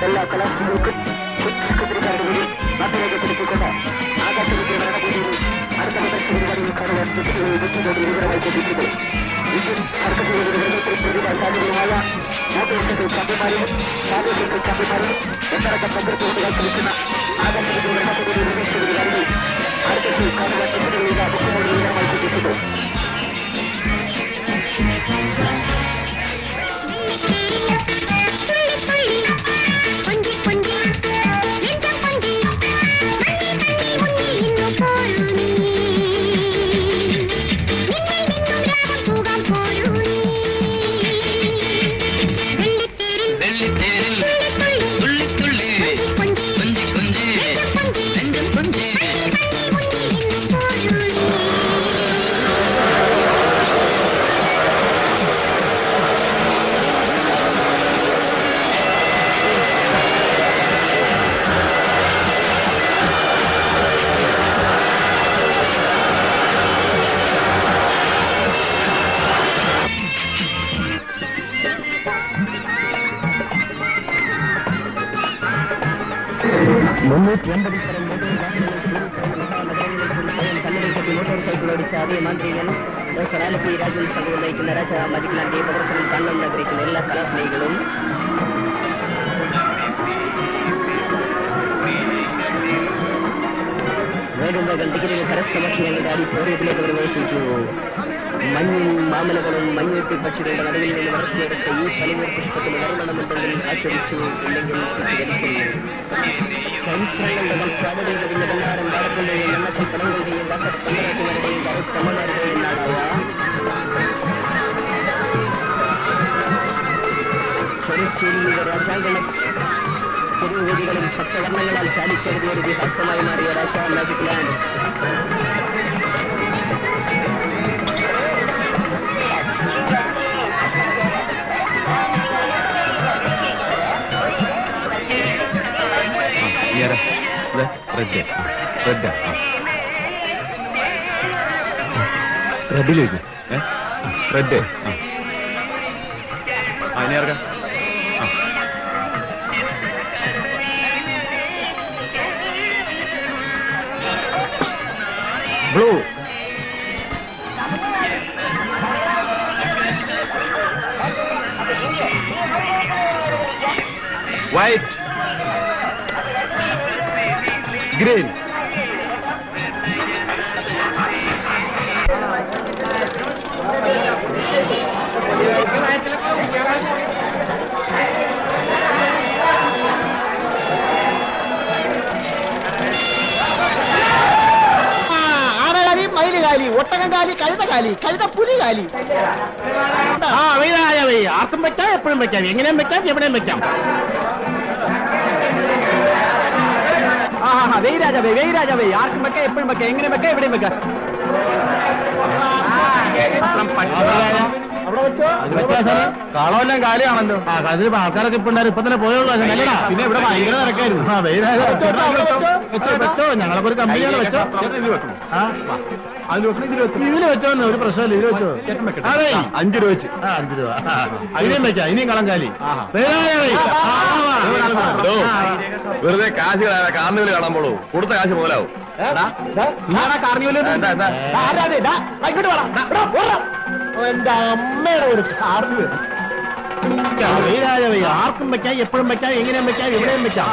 എല്ലാ കലാശാലകൾക്കും സെക്രട്ടറിമാരുടെ മുന്നിൽ നാട്ടുരാജ്യത്തിലെത്തിക്കൊണ്ട് ആകാശത്തിന്റെ ഭരണകൂടിയിൽ അടുത്ത പരിപാടിയിൽ കാണുവാൻ വ്യക്തികളുടെ വിവരമായി ലഭിക്കുന്നത് ഇന്ത്യൻ സർക്കാരിന്റെ വെള്ളത്തിൽ പ്രതിഭ സാധ്യതയുമായ മോട്ടോർ ചാമ്പ്യന്മാരും പ്രാദേശിക ചാമ്പ്യന്മാരും ഒന്നടക്കം പങ്കെടുത്തുകൊണ്ട് കാഴ്ചവെക്കുന്ന ആകാശത്തിന്റെ ഭരണകൂടിയിൽ നിരീക്ഷകരുടെ കാര്യങ്ങൾ അടുത്ത കാണുവാൻ വ്യക്തികളുടെ മുഖ്യമന്ത്രി വിവരമായി ലഭിക്കുന്നത് മോട്ടോർ സൈക്കിൾ ഓടിച്ച അതേ മാന്ത്രികൻ സറാലപ്പി രാജൻ സംഘം നയിക്കുന്ന രാജ മജിക്ലാന്റെ പ്രദർശനം കാണണം ആഗ്രഹിക്കുന്ന എല്ലാ കലാസ്നേഹികളും വേഗം വേഗം ടിക്കറ്റിൽ കരസ്ഥമാക്കി ഞങ്ങളുടെ അടിപ്പോറിയത്തിലേക്ക് പ്രവേശിക്കൂ. മഞ്ഞും മാമലകളും മഞ്ഞുട്ടി പക്ഷികളുടെ നടുവിൽ നിന്ന് വളർത്തിയെടുത്ത ഈ പനിനീർ പുഷ്പത്തിന് വരുമാനമുണ്ടെങ്കിൽ ആസ്വദിച്ചു, ഇല്ലെങ്കിൽ വലിച്ചെറിയൂ. ചരിത്രങ്ങളുടെ കൽപ്പാടുകളുടെ പിന്നതെല്ലാരും പാടത്തിന്റെയും എണ്ണത്തിൽ പടങ്ങളുടെയും പങ്കരാട്ടിമാരുടെയും കരുത്തമ്മമാരുടെയും നാടായ ചെറുശ്ശേരിയുടെ രാജാങ്കണ തെരുവുവീതികളിൽ സപ്തവർണ്ണങ്ങളാൽ ചാലിച്ചെഴുതിയ ഒരു ഇതിഹാസമായി മാറിയ രാജ മാജിക് ലാൻഡ് റെഡിലേക്ക് റെഡ് ഇനി ഇറക്കാം. ബ്ലൂ വൈറ്റ് green ആനകാലി മയിലുകാലി ഒട്ടകംകാലി കഴുതകാലി കഴുതപ്പുലികാലി ആർക്കും വെക്കാം എപ്പോഴും വെക്കാം എങ്ങനെയും വെക്കാം എവിടെയും വെക്കാം. വെയ്രാജാവേ ആർക്കും വെക്കാം എപ്പോഴും വെക്കാം എങ്ങനെ വെക്കാം എവിടെയും വെക്കാം. കാളമെല്ലാം കാലിയാണല്ലോ. അതിന് ആൾക്കാരൊക്കെ ഇപ്പൊ ഉണ്ടായിരുന്നു. ഇപ്പൊ തന്നെ പോയുള്ളൂ. പിന്നെ ഇവിടെ ഭയങ്കര തിരക്കായിരുന്നു. വെച്ചോ ഞങ്ങളൊക്കെ ഒരു കമ്പനിയാണ്. വെച്ചോ ഇതില് വെച്ചോ ഒരു പ്രശ്നമില്ല. ഇതിൽ വെച്ചോ 5 രൂപ വെച്ച് 5 രൂപ അതിനെയും വെക്കാം. ഇനിയും കളം കാലി വെറുതെ കാശ് കാർണിവൽ കാണാൻ പോളൂ. കൊടുത്ത കാശ് മുതലാവും. കാർണിവൽ എന്റെ അമ്മയുടെ ഒരു കാർണിവൽ. ആർക്കും വെക്കാം എപ്പോഴും വെക്കാം എങ്ങനെയും വെക്കാം എവിടെയും വെക്കാം.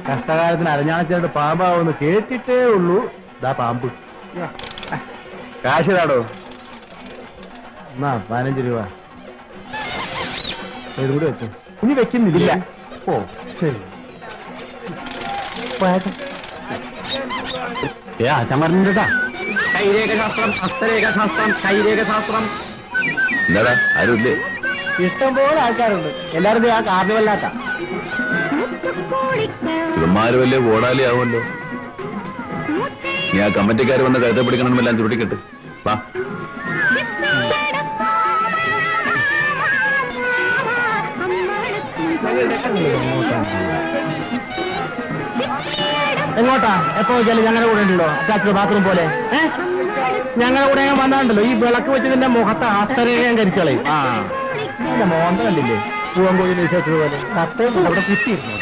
കഷ്ടകാലത്തിന് അരഞ്ഞാണച്ചേട്ട് പാമ്പാവുന്നു കേട്ടിട്ടേ ഉള്ളൂ. ഇതാ പാമ്പ്. കാശ് താടോ. 15 രൂപ ഇതും കൂടി വെച്ചു. ഇനി വെക്കുന്നില്ല. ഓ ശരി. അച്ഛൻ പറഞ്ഞിട്ടാ കൈരേഖാസ്ത്രം ഹസ്തരേഖാശാസ്ത്രം കൈരേഖാശാസ്ത്രം. എന്താടാ ആരുമില്ലേ? ഇഷ്ടംപോലെ ആൾക്കാരുണ്ട്. എല്ലാവരും ആ കാർണിവലിനകത്താ. ഇവന്മാര് വലിയ ഓടാലി ആവുമല്ലോ. നീ ആ കമ്മിറ്റിക്കാർ വന്ന് കരുത്തെ പിടിക്കണമെല്ലാം ചുരുട്ടിക്കെട്ട്. വാ എങ്ങോട്ടാ? എപ്പോ വെച്ചാലും ഞങ്ങളുടെ കൂടെ ഉണ്ടല്ലോ അറ്റാച്ച്ഡ് ബാത്റൂം പോലെ. ഞങ്ങളുടെ കൂടെ ഞാൻ വന്നാണ്ടല്ലോ ഈ വിളക്ക് വെച്ച് നിന്റെ മുഖത്തെ ആസ്തരയെ ഞാൻ കരിച്ചോളേ. എന്റെ മോന്ത കണ്ടില്ലേ പൂവൻ കോഴി വിശ്വസിച്ചതുപോലെ കത്തയും അവിടെ കുത്തിയിരുന്നു.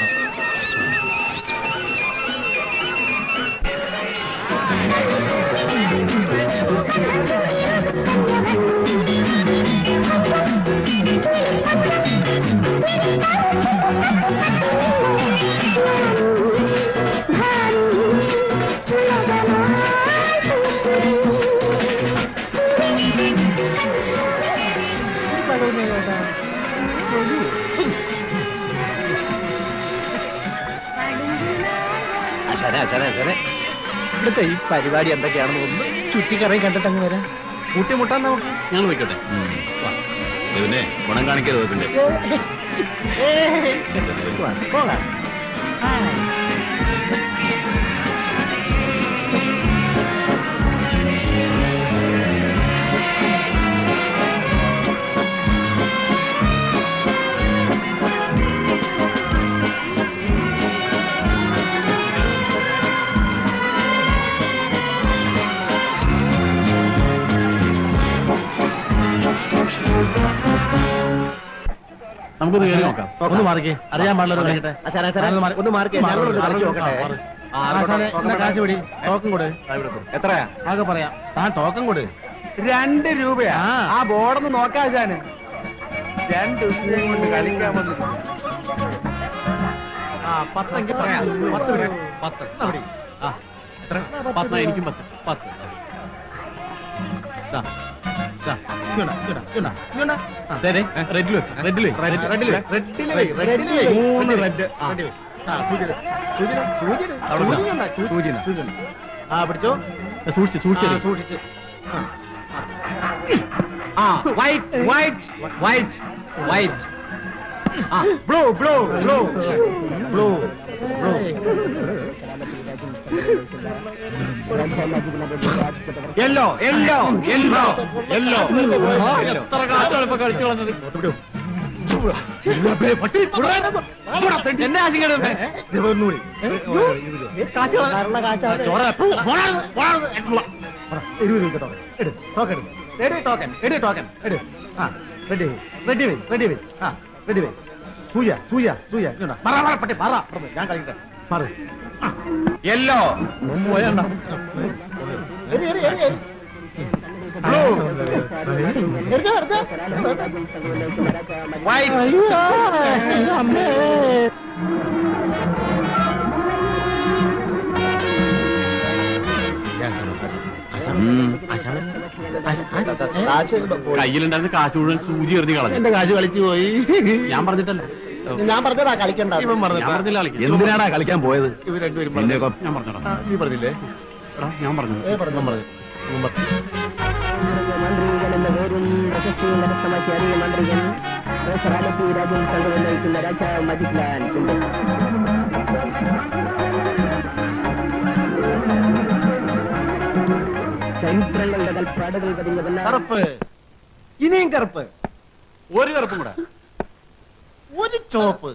ഇവിടുത്തെ ഈ പരിപാടി എന്തൊക്കെയാണെന്ന് ഒന്ന് ചുറ്റിക്കറങ്ങി കണ്ടിട്ട് അങ്ങ് വരാം. കൂട്ടിമുട്ടാൻ നമുക്ക് ഞങ്ങൾ പോയിക്കോട്ടെ. പിന്നെ ഗുണം കാണിക്കരുത് പിന്നെ. പോകാം. നമുക്കൊന്ന് കയറി നോക്കാം. ഒന്ന് മാറിക്കേ. അറിയാൻ പാടില്ല. ഒന്ന് മാറിക്കേ. കാശ് പിടി. ടോക്കൺ കൊടു. എത്രയാ? ആകെ പറയാം. താൻ ടോക്കൺ കൊടു. 2 രൂപയാ. ആ ബോർഡൊന്ന് നോക്കാശാന്. 2 ദിവസം കൊണ്ട് കളിക്കാൻ വന്നു. 10 എങ്കിൽ പറയാം. 10 10 എനിക്കും 10. പിടിച്ചോ. സൂക്ഷിച്ച്. വൈറ്റ്. ബ്ലൂ. യെല്ലോ. എത്ര കാശാണ് ഇപ്പൊ കളിച്ചു കളഞ്ഞത്. ഞാൻ കളിക്കട്ടെ. യെല്ലോ. കയ്യിലുണ്ടായിരുന്ന കാശ് മുഴുവൻ സൂചി എറിഞ്ഞ് കളഞ്ഞു. എന്റെ കാശ് കളിച്ചു പോയി. ഞാൻ പറഞ്ഞിട്ടല്ല. ഞാൻ പറഞ്ഞതാ കളിക്കണ്ട. പറഞ്ഞില്ല. എന്തിനാടാ കളിക്കാൻ പോയത്? ഇവർ രണ്ടുപേരും ഞാൻ പറഞ്ഞോടാ. നീ പറഞ്ഞില്ലേ? ഞാൻ പറഞ്ഞു. മന്ത്രികളെന്ന പേരും പ്രശസ്തിയും കരസ്ഥമാക്കിയ അറിയ മന്ത്രികൾ ആലപ്പി രാജ്യം സംഘം നയിക്കുന്ന രാജ മജിദ് ലാൽ ഉണ്ട്. ചരിത്രങ്ങളുടെ കൽപ്പാടുകൾ പതിഞ്ഞ കറുപ്പ്. ഇനിയും കറുപ്പ്. ഒരു കറുപ്പും കൂടെ. ഒരു ചോപ്പ്.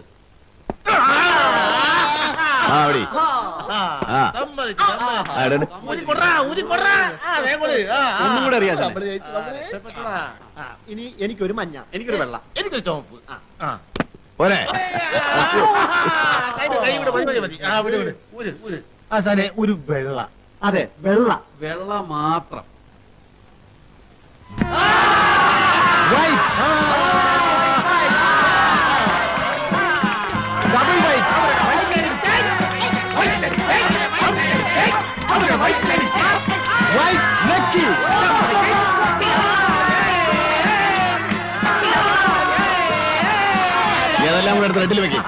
ഒന്നും കൂടെ അറിയാം. ഇനി എനിക്കൊരു മഞ്ഞ, എനിക്കൊരു വെള്ള, എനിക്കൊരു ചോപ്പ്. ഒരു വെള്ള. അതെ, വെള്ള മാത്രം. Double white. ഏതെല്ലാം കൂടെ എടുത്ത് റെഡിൽ വെക്കും.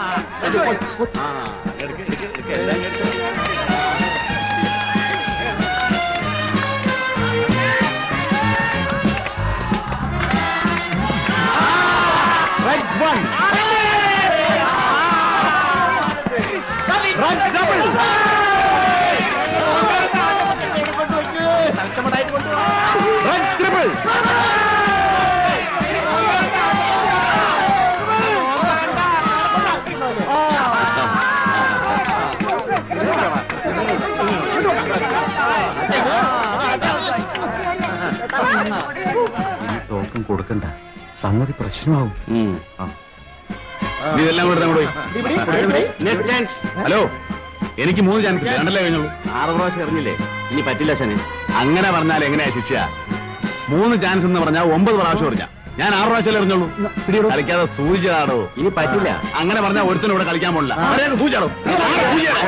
കൊടുക്കണ്ട, സംഗതി പ്രശ്നമാവും. ഇതെല്ലാം കൂടെ അങ്ങോട്ട് പോയി. ഹലോ, എനിക്ക് 3 ചാൻസ് രണ്ടല്ലേ കഴിഞ്ഞുള്ളൂ. 6 പ്രാവശ്യം എറിഞ്ഞില്ലേ, ഇനി പറ്റില്ല ശനി. അങ്ങനെ പറഞ്ഞാൽ എങ്ങനെയാ ശിക്ഷ? 3 ചാൻസ് എന്ന് പറഞ്ഞാൽ 9 പ്രാവശ്യം എറിഞ്ഞ. ഞാൻ 6 പ്രാവശ്യം എറിഞ്ഞുള്ളൂ. കളിക്കാതെ സൂചിച്ചാടോ. ഇനി പറ്റില്ല. അങ്ങനെ പറഞ്ഞാൽ ഒരുത്തനും ഇവിടെ കളിക്കാൻ പോണില്ല. സൂചിച്ചാടോ. സൂചിച്ചാടോ.